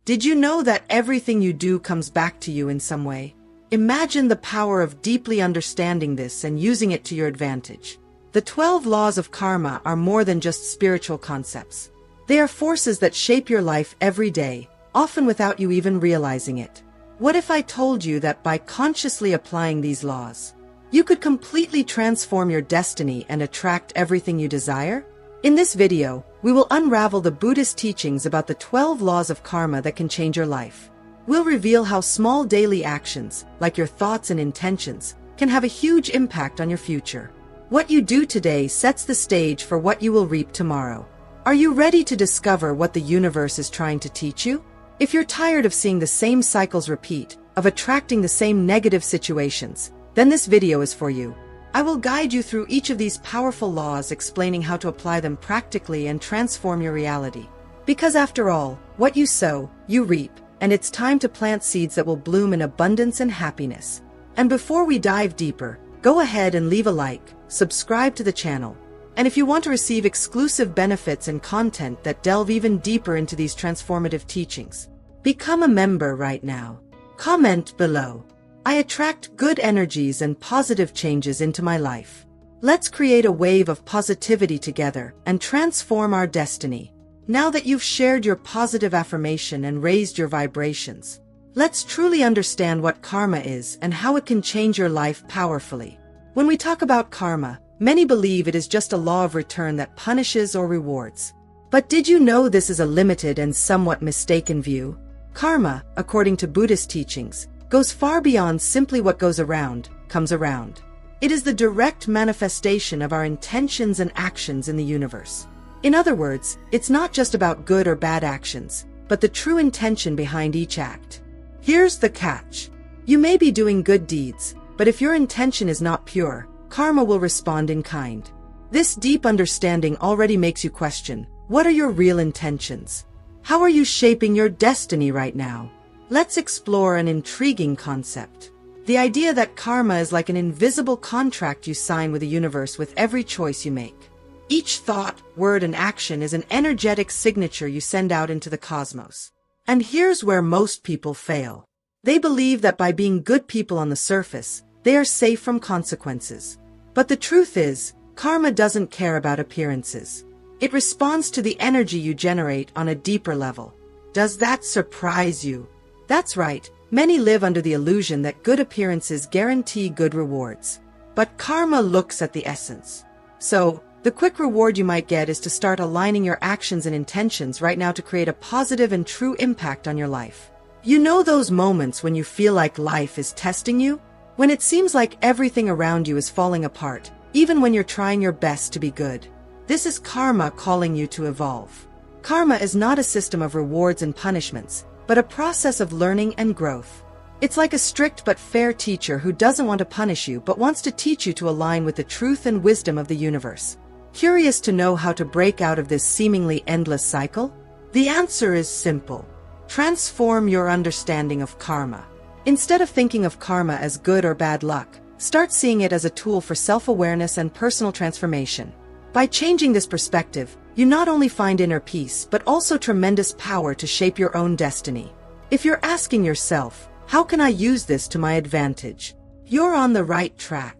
Did you know that everything you do comes back to you in some way? Imagine the power of deeply understanding this and using it to your advantage. The 12 laws of karma are more than just spiritual concepts. They are forces that shape your life every day, often without you even realizing it. What if I told you that by consciously applying these laws, you could completely transform your destiny and attract everything you desire? In this video, we will unravel the Buddhist teachings about the 12 laws of karma that can change your life. We'll reveal how small daily actions, like your thoughts and intentions, can have a huge impact on your future. What you do today sets the stage for what you will reap tomorrow. Are you ready to discover what the universe is trying to teach you? If you're tired of seeing the same cycles repeat, of attracting the same negative situations, then this video is for you. I will guide you through each of these powerful laws, explaining how to apply them practically and transform your reality. Because after all, what you sow, you reap, and it's time to plant seeds that will bloom in abundance and happiness. And before we dive deeper, go ahead and leave a like, subscribe to the channel. And if you want to receive exclusive benefits and content that delve even deeper into these transformative teachings, become a member right now. Comment below. I attract good energies and positive changes into my life. Let's create a wave of positivity together and transform our destiny. Now that you've shared your positive affirmation and raised your vibrations, let's truly understand what karma is and how it can change your life powerfully. When we talk about karma, many believe it is just a law of return that punishes or rewards. But did you know this is a limited and somewhat mistaken view? Karma, according to Buddhist teachings, goes far beyond simply what goes around, comes around. It is the direct manifestation of our intentions and actions in the universe. In other words, it's not just about good or bad actions, but the true intention behind each act. Here's the catch. You may be doing good deeds, but if your intention is not pure, karma will respond in kind. This deep understanding already makes you question, what are your real intentions? How are you shaping your destiny right now? Let's explore an intriguing concept. The idea that karma is like an invisible contract you sign with the universe with every choice you make. Each thought, word, and action is an energetic signature you send out into the cosmos. And here's where most people fail. They believe that by being good people on the surface, they are safe from consequences. But the truth is, karma doesn't care about appearances. It responds to the energy you generate on a deeper level. Does that surprise you? That's right, many live under the illusion that good appearances guarantee good rewards. But karma looks at the essence. So, the quick reward you might get is to start aligning your actions and intentions right now to create a positive and true impact on your life. You know those moments when you feel like life is testing you? When it seems like everything around you is falling apart, even when you're trying your best to be good. This is karma calling you to evolve. Karma is not a system of rewards and punishments, but a process of learning and growth. It's like a strict but fair teacher who doesn't want to punish you but wants to teach you to align with the truth and wisdom of the universe. Curious to know how to break out of this seemingly endless cycle? The answer is simple. Transform your understanding of karma. Instead of thinking of karma as good or bad luck, start seeing it as a tool for self-awareness and personal transformation. By changing this perspective, you not only find inner peace, but also tremendous power to shape your own destiny. If you're asking yourself, how can I use this to my advantage? You're on the right track.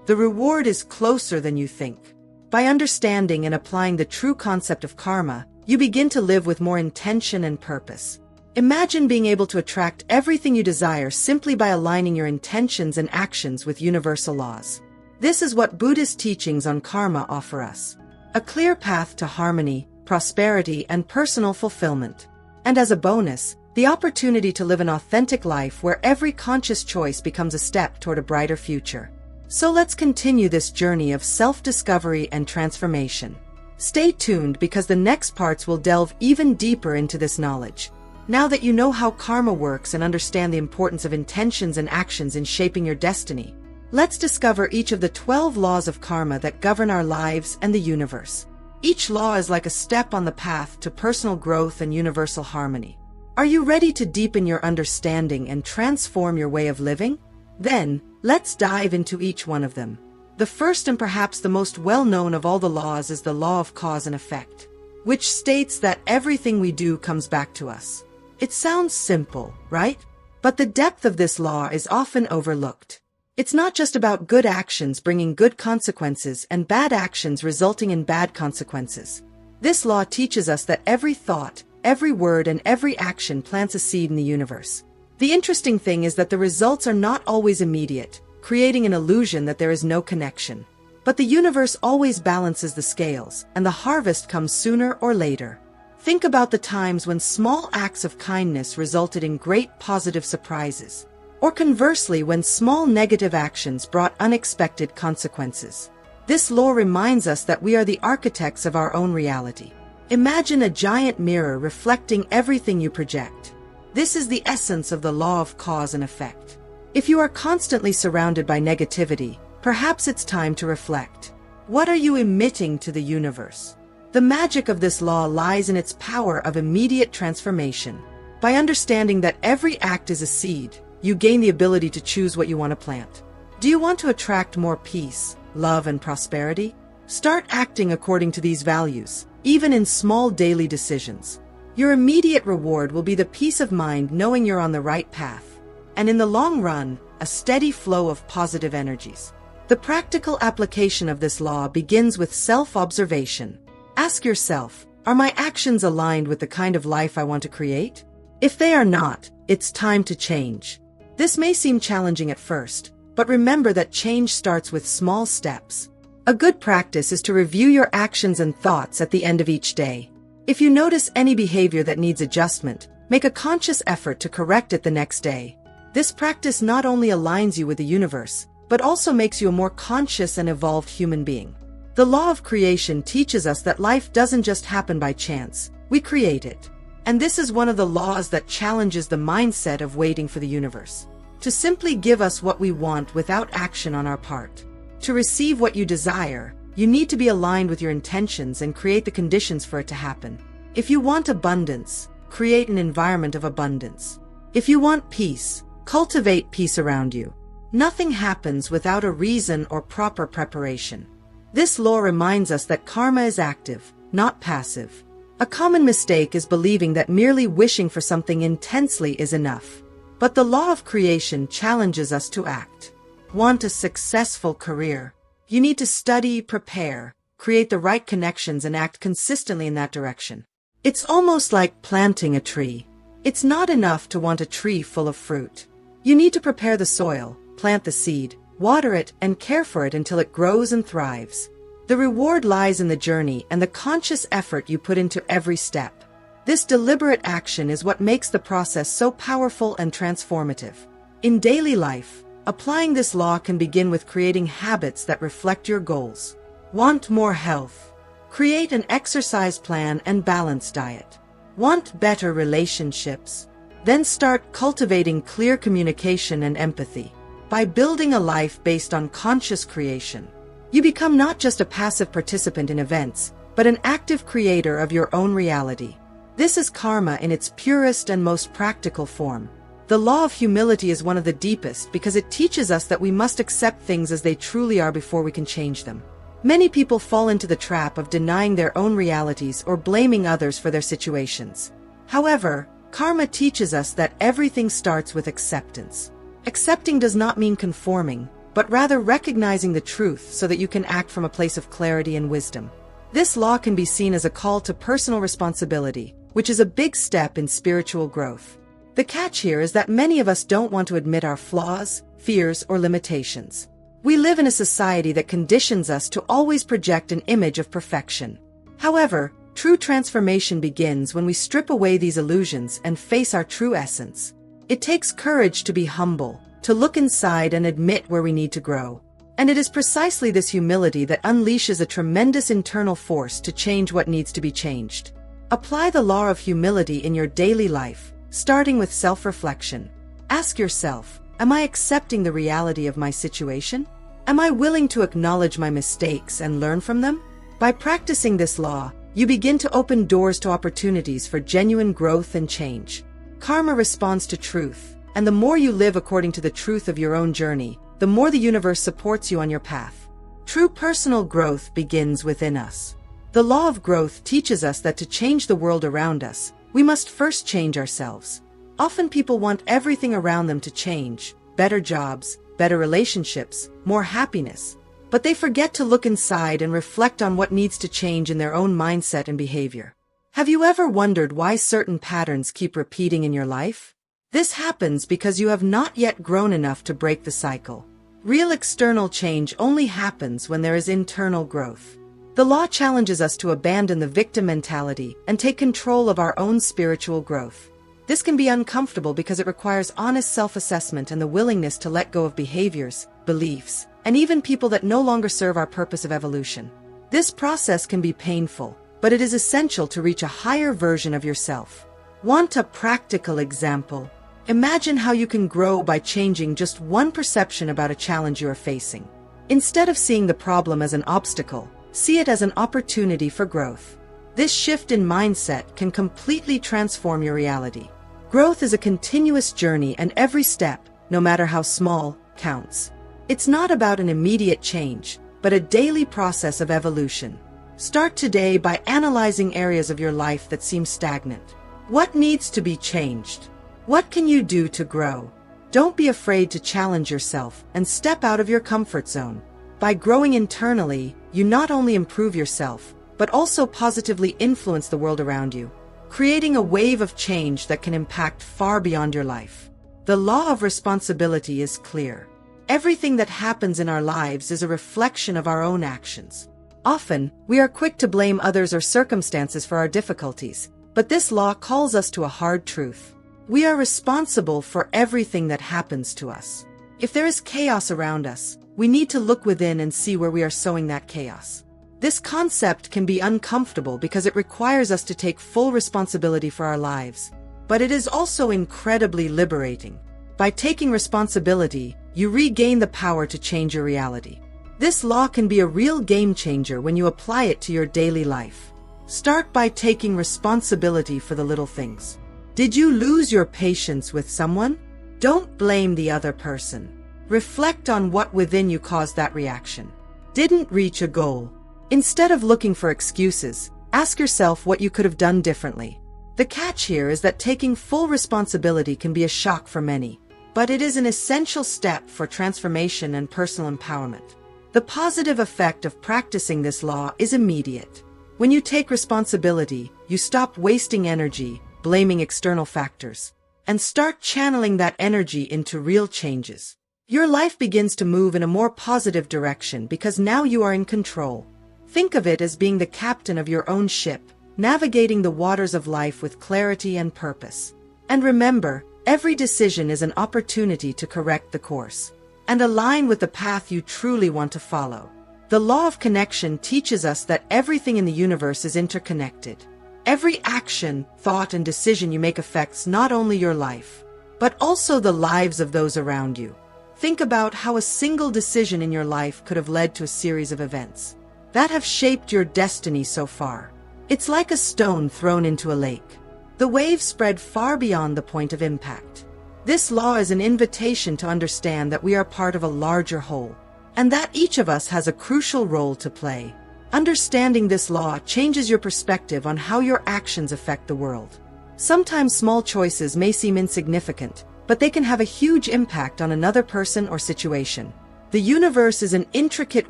The reward is closer than you think. By understanding and applying the true concept of karma, you begin to live with more intention and purpose. Imagine being able to attract everything you desire simply by aligning your intentions and actions with universal laws. This is what Buddhist teachings on karma offer us. A clear path to harmony, prosperity, and personal fulfillment. And as a bonus, the opportunity to live an authentic life where every conscious choice becomes a step toward a brighter future. So let's continue this journey of self-discovery and transformation. Stay tuned because the next parts will delve even deeper into this knowledge. Now that you know how karma works and understand the importance of intentions and actions in shaping your destiny, let's discover each of the 12 laws of karma that govern our lives and the universe. Each law is like a step on the path to personal growth and universal harmony. Are you ready to deepen your understanding and transform your way of living? Then, let's dive into each one of them. The first and perhaps the most well-known of all the laws is the law of cause and effect, which states that everything we do comes back to us. It sounds simple, right? But the depth of this law is often overlooked. It's not just about good actions bringing good consequences and bad actions resulting in bad consequences. This law teaches us that every thought, every word, and every action plants a seed in the universe. The interesting thing is that the results are not always immediate, creating an illusion that there is no connection. But the universe always balances the scales, and the harvest comes sooner or later. Think about the times when small acts of kindness resulted in great positive surprises, or conversely when small negative actions brought unexpected consequences. This law reminds us that we are the architects of our own reality. Imagine a giant mirror reflecting everything you project. This is the essence of the law of cause and effect. If you are constantly surrounded by negativity, perhaps it's time to reflect. What are you emitting to the universe? The magic of this law lies in its power of immediate transformation. By understanding that every act is a seed, you gain the ability to choose what you want to plant. Do you want to attract more peace, love, and prosperity? Start acting according to these values, even in small daily decisions. Your immediate reward will be the peace of mind knowing you're on the right path, and in the long run, a steady flow of positive energies. The practical application of this law begins with self-observation. Ask yourself, are my actions aligned with the kind of life I want to create? If they are not, it's time to change. This may seem challenging at first, but remember that change starts with small steps. A good practice is to review your actions and thoughts at the end of each day. If you notice any behavior that needs adjustment, make a conscious effort to correct it the next day. This practice not only aligns you with the universe, but also makes you a more conscious and evolved human being. The law of creation teaches us that life doesn't just happen by chance, we create it. And this is one of the laws that challenges the mindset of waiting for the universe to simply give us what we want without action on our part. To receive what you desire, you need to be aligned with your intentions and create the conditions for it to happen. If you want abundance, create an environment of abundance. If you want peace, cultivate peace around you. Nothing happens without a reason or proper preparation. This law reminds us that karma is active, not passive. A common mistake is believing that merely wishing for something intensely is enough. But the law of creation challenges us to act. Want a successful career? You need to study, prepare, create the right connections, and act consistently in that direction. It's almost like planting a tree. It's not enough to want a tree full of fruit. You need to prepare the soil, plant the seed, water it, and care for it until it grows and thrives. The reward lies in the journey and the conscious effort you put into every step. This deliberate action is what makes the process so powerful and transformative. In daily life, applying this law can begin with creating habits that reflect your goals. Want more health? Create an exercise plan and balanced diet. Want better relationships? Then start cultivating clear communication and empathy. By building a life based on conscious creation, you become not just a passive participant in events, but an active creator of your own reality. This is karma in its purest and most practical form. The law of humility is one of the deepest because it teaches us that we must accept things as they truly are before we can change them. Many people fall into the trap of denying their own realities or blaming others for their situations. However, karma teaches us that everything starts with acceptance. Accepting does not mean conforming, but rather recognizing the truth so that you can act from a place of clarity and wisdom. This law can be seen as a call to personal responsibility, which is a big step in spiritual growth. The catch here is that many of us don't want to admit our flaws, fears, or limitations. We live in a society that conditions us to always project an image of perfection. However, true transformation begins when we strip away these illusions and face our true essence. It takes courage to be humble, to look inside and admit where we need to grow. And it is precisely this humility that unleashes a tremendous internal force to change what needs to be changed. Apply the law of humility in your daily life, starting with self-reflection. Ask yourself, am I accepting the reality of my situation? Am I willing to acknowledge my mistakes and learn from them? By practicing this law, you begin to open doors to opportunities for genuine growth and change. Karma responds to truth, and the more you live according to the truth of your own journey, the more the universe supports you on your path. True personal growth begins within us. The law of growth teaches us that to change the world around us, we must first change ourselves. Often people want everything around them to change: better jobs, better relationships, more happiness. But they forget to look inside and reflect on what needs to change in their own mindset and behavior. Have you ever wondered why certain patterns keep repeating in your life? This happens because you have not yet grown enough to break the cycle. Real external change only happens when there is internal growth. The law challenges us to abandon the victim mentality and take control of our own spiritual growth. This can be uncomfortable because it requires honest self-assessment and the willingness to let go of behaviors, beliefs, and even people that no longer serve our purpose of evolution. This process can be painful, but it is essential to reach a higher version of yourself. Want a practical example? Imagine how you can grow by changing just one perception about a challenge you are facing. Instead of seeing the problem as an obstacle, see it as an opportunity for growth. This shift in mindset can completely transform your reality. Growth is a continuous journey, and every step, no matter how small, counts. It's not about an immediate change, but a daily process of evolution. Start today by analyzing areas of your life that seem stagnant. What needs to be changed? What can you do to grow? Don't be afraid to challenge yourself and step out of your comfort zone. By growing internally, you not only improve yourself, but also positively influence the world around you, creating a wave of change that can impact far beyond your life. The law of responsibility is clear. Everything that happens in our lives is a reflection of our own actions. Often, we are quick to blame others or circumstances for our difficulties, but this law calls us to a hard truth. We are responsible for everything that happens to us. If there is chaos around us, we need to look within and see where we are sowing that chaos. This concept can be uncomfortable because it requires us to take full responsibility for our lives, but it is also incredibly liberating. By taking responsibility, you regain the power to change your reality. This law can be a real game changer when you apply it to your daily life. Start by taking responsibility for the little things. Did you lose your patience with someone? Don't blame the other person. Reflect on what within you caused that reaction. Didn't reach a goal. Instead of looking for excuses, ask yourself what you could have done differently. The catch here is that taking full responsibility can be a shock for many, but it is an essential step for transformation and personal empowerment. The positive effect of practicing this law is immediate. When you take responsibility, you stop wasting energy, blaming external factors, and start channeling that energy into real changes. Your life begins to move in a more positive direction because now you are in control. Think of it as being the captain of your own ship, navigating the waters of life with clarity and purpose. And remember, every decision is an opportunity to correct the course and align with the path you truly want to follow. The law of connection teaches us that everything in the universe is interconnected. Every action, thought, and decision you make affects not only your life, but also the lives of those around you. Think about how a single decision in your life could have led to a series of events that have shaped your destiny so far. It's like a stone thrown into a lake. The waves spread far beyond the point of impact. This law is an invitation to understand that we are part of a larger whole, and that each of us has a crucial role to play. Understanding this law changes your perspective on how your actions affect the world. Sometimes small choices may seem insignificant, but they can have a huge impact on another person or situation. The universe is an intricate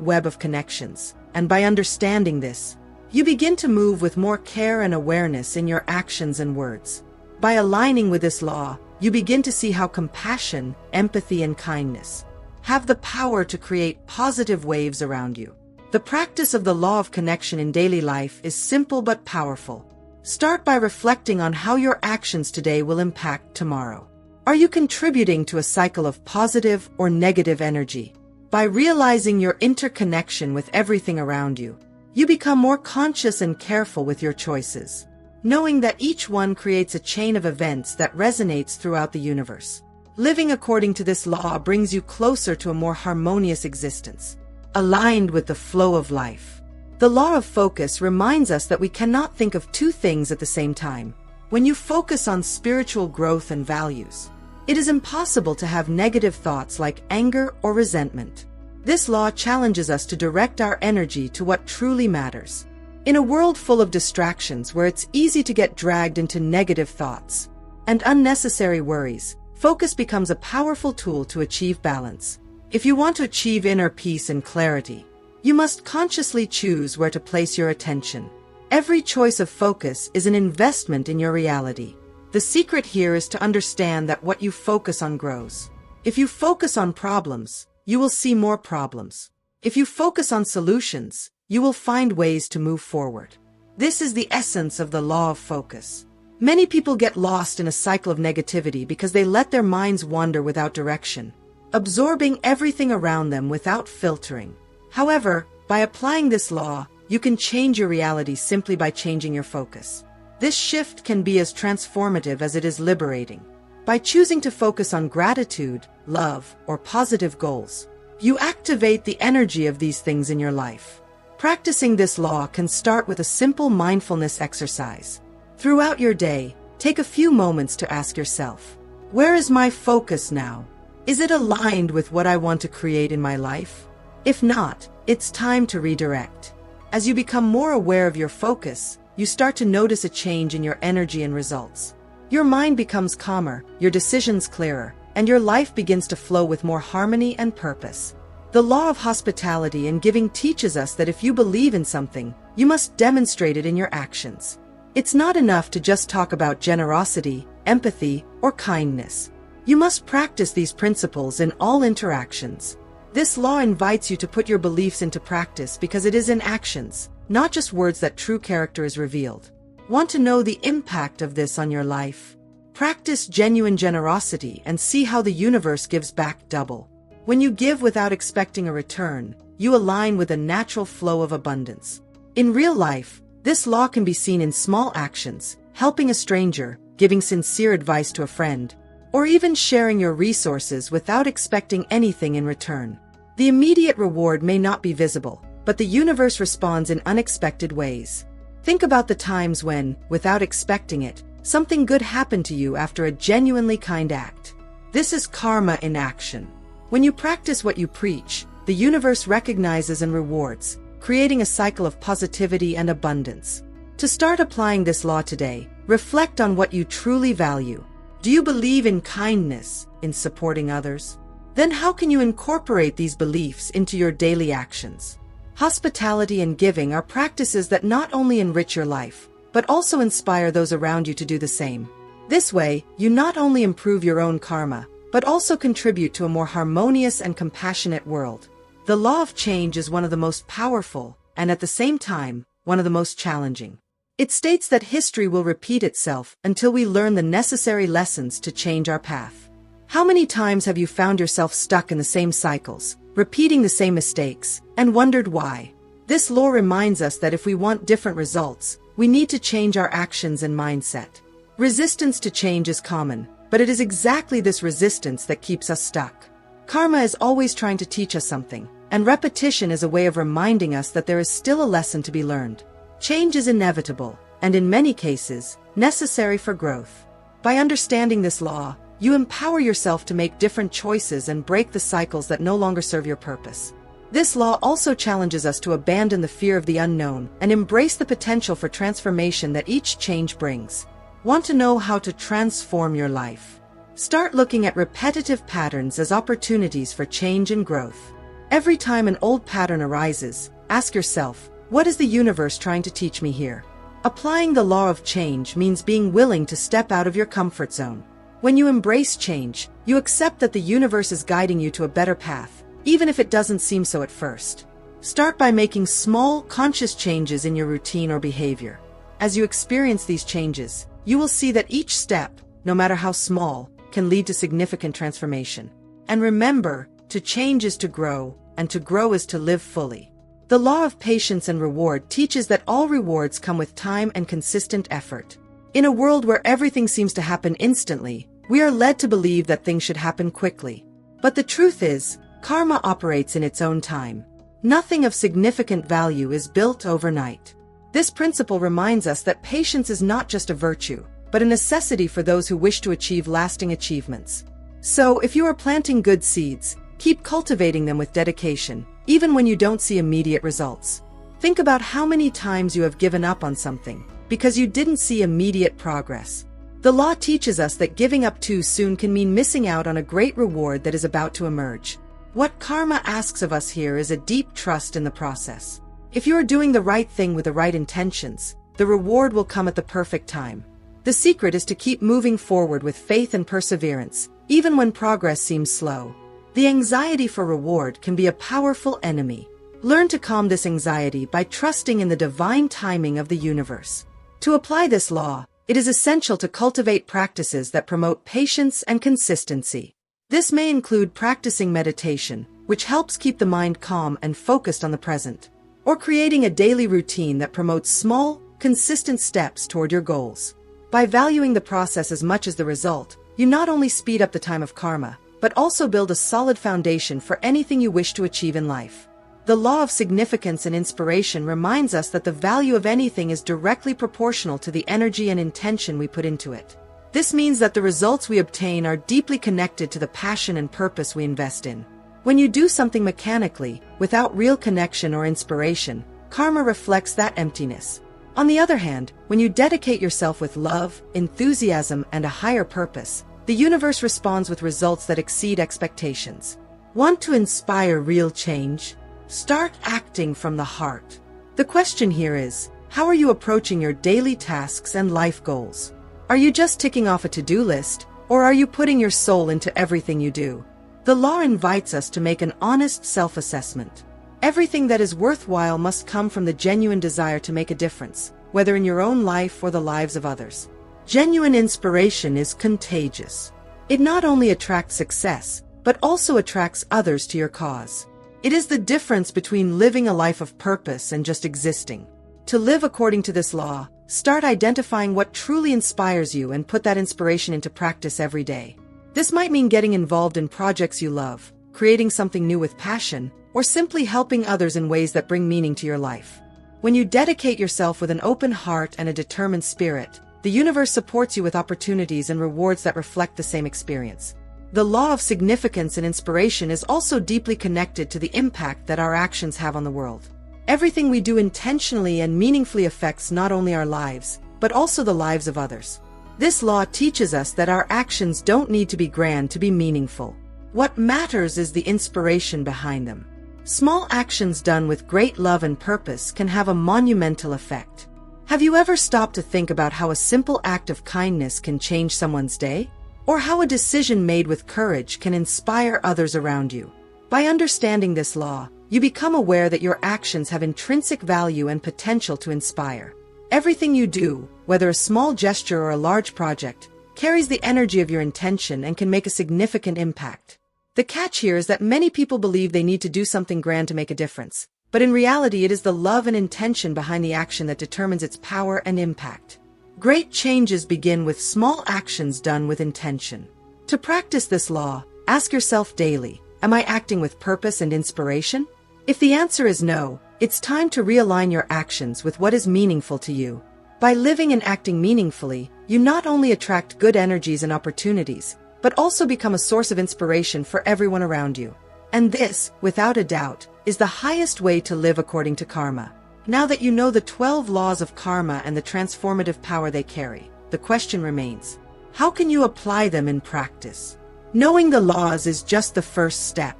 web of connections, and by understanding this, you begin to move with more care and awareness in your actions and words. By aligning with this law, you begin to see how compassion, empathy, and kindness have the power to create positive waves around you. The practice of the law of connection in daily life is simple but powerful. Start by reflecting on how your actions today will impact tomorrow. Are you contributing to a cycle of positive or negative energy? By realizing your interconnection with everything around you, you become more conscious and careful with your choices, knowing that each one creates a chain of events that resonates throughout the universe. Living according to this law brings you closer to a more harmonious existence, aligned with the flow of life. The law of focus reminds us that we cannot think of two things at the same time. When you focus on spiritual growth and values, it is impossible to have negative thoughts like anger or resentment. This law challenges us to direct our energy to what truly matters. In a world full of distractions where it's easy to get dragged into negative thoughts and unnecessary worries, focus becomes a powerful tool to achieve balance. If you want to achieve inner peace and clarity, you must consciously choose where to place your attention. Every choice of focus is an investment in your reality. The secret here is to understand that what you focus on grows. If you focus on problems, you will see more problems. If you focus on solutions, you will find ways to move forward. This is the essence of the law of focus. Many people get lost in a cycle of negativity because they let their minds wander without direction, absorbing everything around them without filtering. However, by applying this law, you can change your reality simply by changing your focus. This shift can be as transformative as it is liberating. By choosing to focus on gratitude, love, or positive goals, you activate the energy of these things in your life. Practicing this law can start with a simple mindfulness exercise. Throughout your day, take a few moments to ask yourself, where is my focus now? Is it aligned with what I want to create in my life? If not, it's time to redirect. As you become more aware of your focus, you start to notice a change in your energy and results. Your mind becomes calmer, your decisions clearer, and your life begins to flow with more harmony and purpose. The law of hospitality and giving teaches us that if you believe in something, you must demonstrate it in your actions. It's not enough to just talk about generosity, empathy, or kindness. You must practice these principles in all interactions. This law invites you to put your beliefs into practice because it is in actions, not just words, that true character is revealed. Want to know the impact of this on your life? Practice genuine generosity and see how the universe gives back double. When you give without expecting a return, you align with a natural flow of abundance. In real life, this law can be seen in small actions, helping a stranger, giving sincere advice to a friend, or even sharing your resources without expecting anything in return. The immediate reward may not be visible, but the universe responds in unexpected ways. Think about the times when, without expecting it, something good happened to you after a genuinely kind act. This is karma in action. When you practice what you preach, the universe recognizes and rewards, creating a cycle of positivity and abundance. To start applying this law today, reflect on what you truly value. Do you believe in kindness, in supporting others? Then how can you incorporate these beliefs into your daily actions? Hospitality and giving are practices that not only enrich your life, but also inspire those around you to do the same. This way, you not only improve your own karma, but also contribute to a more harmonious and compassionate world. The law of change is one of the most powerful, and at the same time, one of the most challenging. It states that history will repeat itself until we learn the necessary lessons to change our path. How many times have you found yourself stuck in the same cycles, repeating the same mistakes, and wondered why? This law reminds us that if we want different results, we need to change our actions and mindset. Resistance to change is common, but it is exactly this resistance that keeps us stuck. Karma is always trying to teach us something, and repetition is a way of reminding us that there is still a lesson to be learned. Change is inevitable, and in many cases, necessary for growth. By understanding this law, you empower yourself to make different choices and break the cycles that no longer serve your purpose. This law also challenges us to abandon the fear of the unknown and embrace the potential for transformation that each change brings. Want to know how to transform your life? Start looking at repetitive patterns as opportunities for change and growth. Every time an old pattern arises, ask yourself, what is the universe trying to teach me here? Applying the law of change means being willing to step out of your comfort zone. When you embrace change, you accept that the universe is guiding you to a better path, even if it doesn't seem so at first. Start by making small, conscious changes in your routine or behavior. As you experience these changes, you will see that each step, no matter how small, can lead to significant transformation. And remember, to change is to grow, and to grow is to live fully. The law of patience and reward teaches that all rewards come with time and consistent effort. In a world where everything seems to happen instantly, we are led to believe that things should happen quickly. But the truth is, karma operates in its own time. Nothing of significant value is built overnight. This principle reminds us that patience is not just a virtue, but a necessity for those who wish to achieve lasting achievements. So, if you are planting good seeds, keep cultivating them with dedication, even when you don't see immediate results. Think about how many times you have given up on something because you didn't see immediate progress. The law teaches us that giving up too soon can mean missing out on a great reward that is about to emerge. What karma asks of us here is a deep trust in the process. If you are doing the right thing with the right intentions, the reward will come at the perfect time. The secret is to keep moving forward with faith and perseverance, even when progress seems slow. The anxiety for reward can be a powerful enemy. Learn to calm this anxiety by trusting in the divine timing of the universe. To apply this law, it is essential to cultivate practices that promote patience and consistency. This may include practicing meditation, which helps keep the mind calm and focused on the present, or creating a daily routine that promotes small, consistent steps toward your goals. By valuing the process as much as the result, you not only speed up the time of karma, but also build a solid foundation for anything you wish to achieve in life. The law of significance and inspiration reminds us that the value of anything is directly proportional to the energy and intention we put into it. This means that the results we obtain are deeply connected to the passion and purpose we invest in. When you do something mechanically, without real connection or inspiration, karma reflects that emptiness. On the other hand, when you dedicate yourself with love, enthusiasm, and a higher purpose, the universe responds with results that exceed expectations. Want to inspire real change? Start acting from the heart. The question here is, how are you approaching your daily tasks and life goals? Are you just ticking off a to-do list, or are you putting your soul into everything you do? The law invites us to make an honest self-assessment. Everything that is worthwhile must come from the genuine desire to make a difference, whether in your own life or the lives of others. Genuine inspiration is contagious. It not only attracts success, but also attracts others to your cause. It is the difference between living a life of purpose and just existing. To live according to this law, start identifying what truly inspires you and put that inspiration into practice every day. This might mean getting involved in projects you love, creating something new with passion, or simply helping others in ways that bring meaning to your life. When you dedicate yourself with an open heart and a determined spirit, the universe supports you with opportunities and rewards that reflect the same experience. The law of significance and inspiration is also deeply connected to the impact that our actions have on the world. Everything we do intentionally and meaningfully affects not only our lives, but also the lives of others. This law teaches us that our actions don't need to be grand to be meaningful. What matters is the inspiration behind them. Small actions done with great love and purpose can have a monumental effect. Have you ever stopped to think about how a simple act of kindness can change someone's day? Or how a decision made with courage can inspire others around you? By understanding this law, you become aware that your actions have intrinsic value and potential to inspire. Everything you do, whether a small gesture or a large project, carries the energy of your intention and can make a significant impact. The catch here is that many people believe they need to do something grand to make a difference, but in reality it is the love and intention behind the action that determines its power and impact. Great changes begin with small actions done with intention. To practice this law, ask yourself daily, am I acting with purpose and inspiration? If the answer is no, it's time to realign your actions with what is meaningful to you. By living and acting meaningfully, you not only attract good energies and opportunities, but also become a source of inspiration for everyone around you. And this, without a doubt, is the highest way to live according to karma. Now that you know the 12 laws of karma and the transformative power they carry, the question remains, how can you apply them in practice? Knowing the laws is just the first step.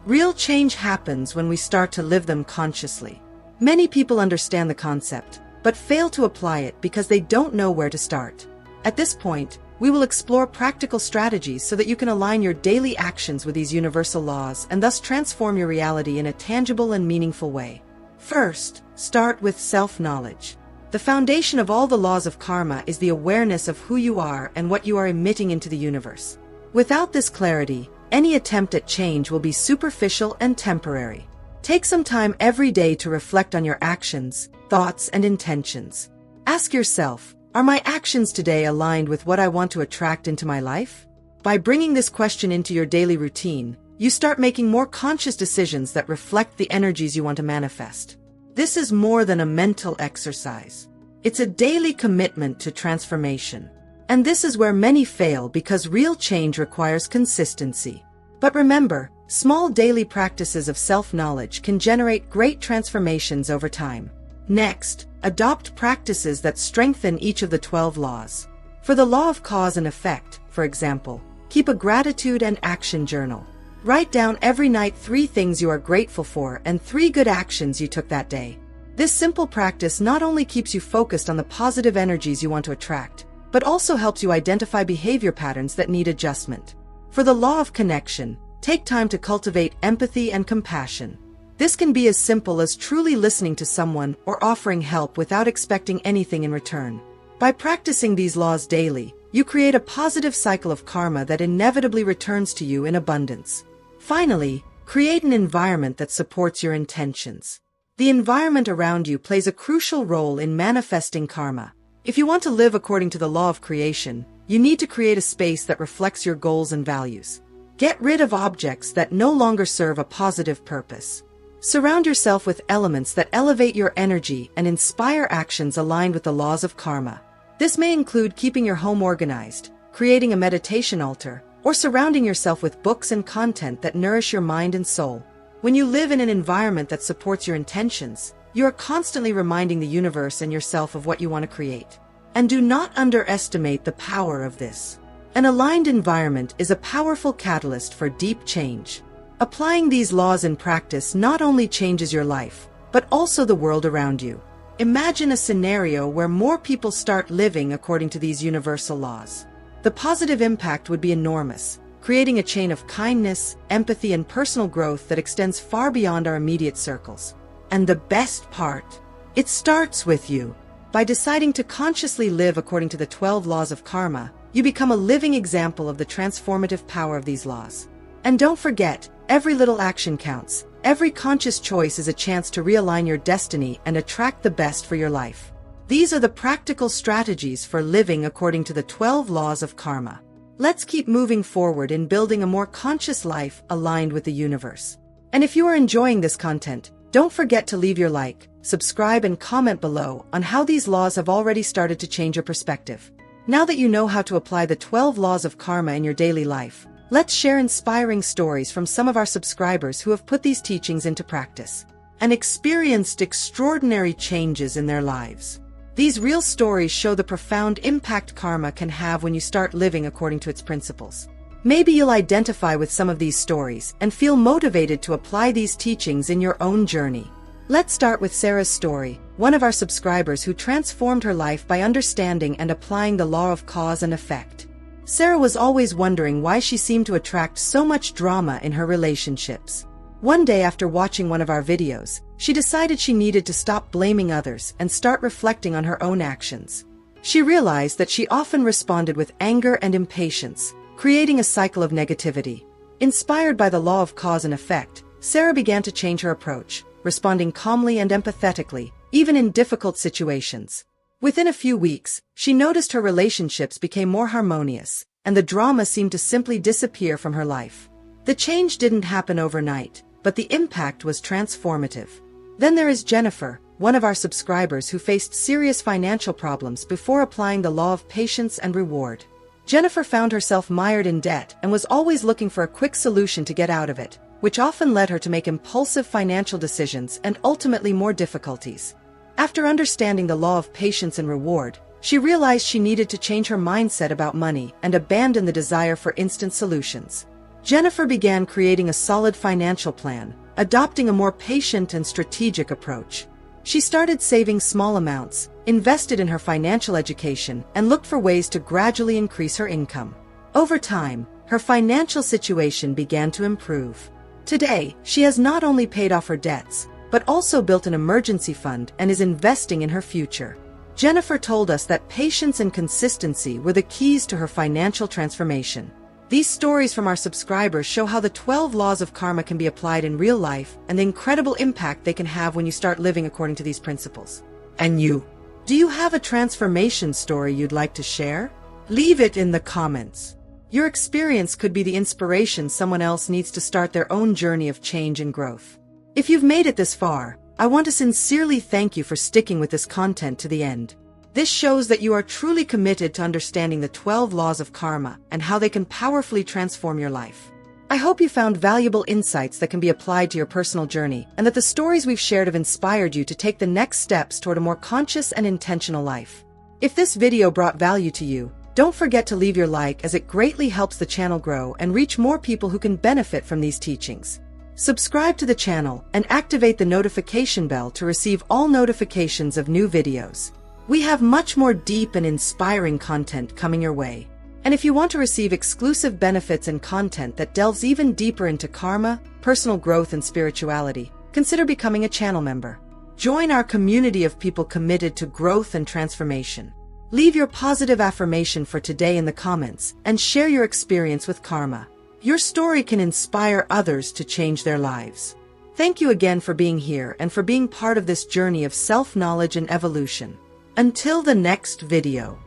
Real change happens when we start to live them consciously. Many people understand the concept, but fail to apply it because they don't know where to start. At this point, we will explore practical strategies so that you can align your daily actions with these universal laws and thus transform your reality in a tangible and meaningful way. First, start with self-knowledge. The foundation of all the laws of karma is the awareness of who you are and what you are emitting into the universe. Without this clarity, any attempt at change will be superficial and temporary. Take some time every day to reflect on your actions, thoughts, and intentions. Ask yourself, are my actions today aligned with what I want to attract into my life? By bringing this question into your daily routine, you start making more conscious decisions that reflect the energies you want to manifest. This is more than a mental exercise. It's a daily commitment to transformation. And this is where many fail because real change requires consistency. But remember, Small daily practices of self-knowledge can generate great transformations over time. Next, adopt practices that strengthen each of the 12 laws. For the law of cause and effect, for example, keep a gratitude and action journal. Write down every night 3 things you are grateful for and 3 good actions you took that day. This simple practice not only keeps you focused on the positive energies you want to attract, but also helps you identify behavior patterns that need adjustment. For the law of connection, take time to cultivate empathy and compassion. This can be as simple as truly listening to someone or offering help without expecting anything in return. By practicing these laws daily, you create a positive cycle of karma that inevitably returns to you in abundance. Finally, create an environment that supports your intentions. The environment around you plays a crucial role in manifesting karma. If you want to live according to the law of creation, you need to create a space that reflects your goals and values. Get rid of objects that no longer serve a positive purpose. Surround yourself with elements that elevate your energy and inspire actions aligned with the laws of karma. This may include keeping your home organized, creating a meditation altar, or surrounding yourself with books and content that nourish your mind and soul. When you live in an environment that supports your intentions, you are constantly reminding the universe and yourself of what you want to create. And do not underestimate the power of this. An aligned environment is a powerful catalyst for deep change. Applying these laws in practice not only changes your life, but also the world around you. Imagine a scenario where more people start living according to these universal laws. The positive impact would be enormous, creating a chain of kindness, empathy, and personal growth that extends far beyond our immediate circles. And the best part, it starts with you. By deciding to consciously live according to the 12 laws of karma, you become a living example of the transformative power of these laws. And don't forget, every little action counts. Every conscious choice is a chance to realign your destiny and attract the best for your life. These are the practical strategies for living according to the 12 laws of karma. Let's keep moving forward in building a more conscious life aligned with the universe. And if you are enjoying this content, don't forget to leave your like, subscribe, and comment below on how these laws have already started to change your perspective. Now that you know how to apply the 12 laws of karma in your daily life, let's share inspiring stories from some of our subscribers who have put these teachings into practice and experienced extraordinary changes in their lives. These real stories show the profound impact karma can have when you start living according to its principles. Maybe you'll identify with some of these stories and feel motivated to apply these teachings in your own journey. Let's start with Sarah's story, one of our subscribers who transformed her life by understanding and applying the law of cause and effect. Sarah was always wondering why she seemed to attract so much drama in her relationships. One day after watching one of our videos, she decided she needed to stop blaming others and start reflecting on her own actions. She realized that she often responded with anger and impatience, creating a cycle of negativity. Inspired by the law of cause and effect, Sarah began to change her approach, responding calmly and empathetically, even in difficult situations. Within a few weeks, she noticed her relationships became more harmonious, and the drama seemed to simply disappear from her life. The change didn't happen overnight, but the impact was transformative. Then there is Jennifer, one of our subscribers who faced serious financial problems before applying the law of patience and reward. Jennifer found herself mired in debt and was always looking for a quick solution to get out of it, which often led her to make impulsive financial decisions and ultimately more difficulties. After understanding the law of patience and reward, she realized she needed to change her mindset about money and abandon the desire for instant solutions. Jennifer began creating a solid financial plan, adopting a more patient and strategic approach. She started saving small amounts, invested in her financial education, and looked for ways to gradually increase her income. Over time, her financial situation began to improve. Today, she has not only paid off her debts, but also built an emergency fund and is investing in her future. Jennifer told us that patience and consistency were the keys to her financial transformation. These stories from our subscribers show how the 12 laws of karma can be applied in real life and the incredible impact they can have when you start living according to these principles. And you? Do you have a transformation story you'd like to share? Leave it in the comments. Your experience could be the inspiration someone else needs to start their own journey of change and growth. If you've made it this far, I want to sincerely thank you for sticking with this content to the end. This shows that you are truly committed to understanding the 12 laws of karma and how they can powerfully transform your life. I hope you found valuable insights that can be applied to your personal journey, and that the stories we've shared have inspired you to take the next steps toward a more conscious and intentional life. If this video brought value to you, don't forget to leave your like, as it greatly helps the channel grow and reach more people who can benefit from these teachings. Subscribe to the channel and activate the notification bell to receive all notifications of new videos. We have much more deep and inspiring content coming your way. And if you want to receive exclusive benefits and content that delves even deeper into karma, personal growth, and spirituality, consider becoming a channel member. Join our community of people committed to growth and transformation. Leave your positive affirmation for today in the comments and share your experience with karma. Your story can inspire others to change their lives. Thank you again for being here and for being part of this journey of self-knowledge and evolution. Until the next video.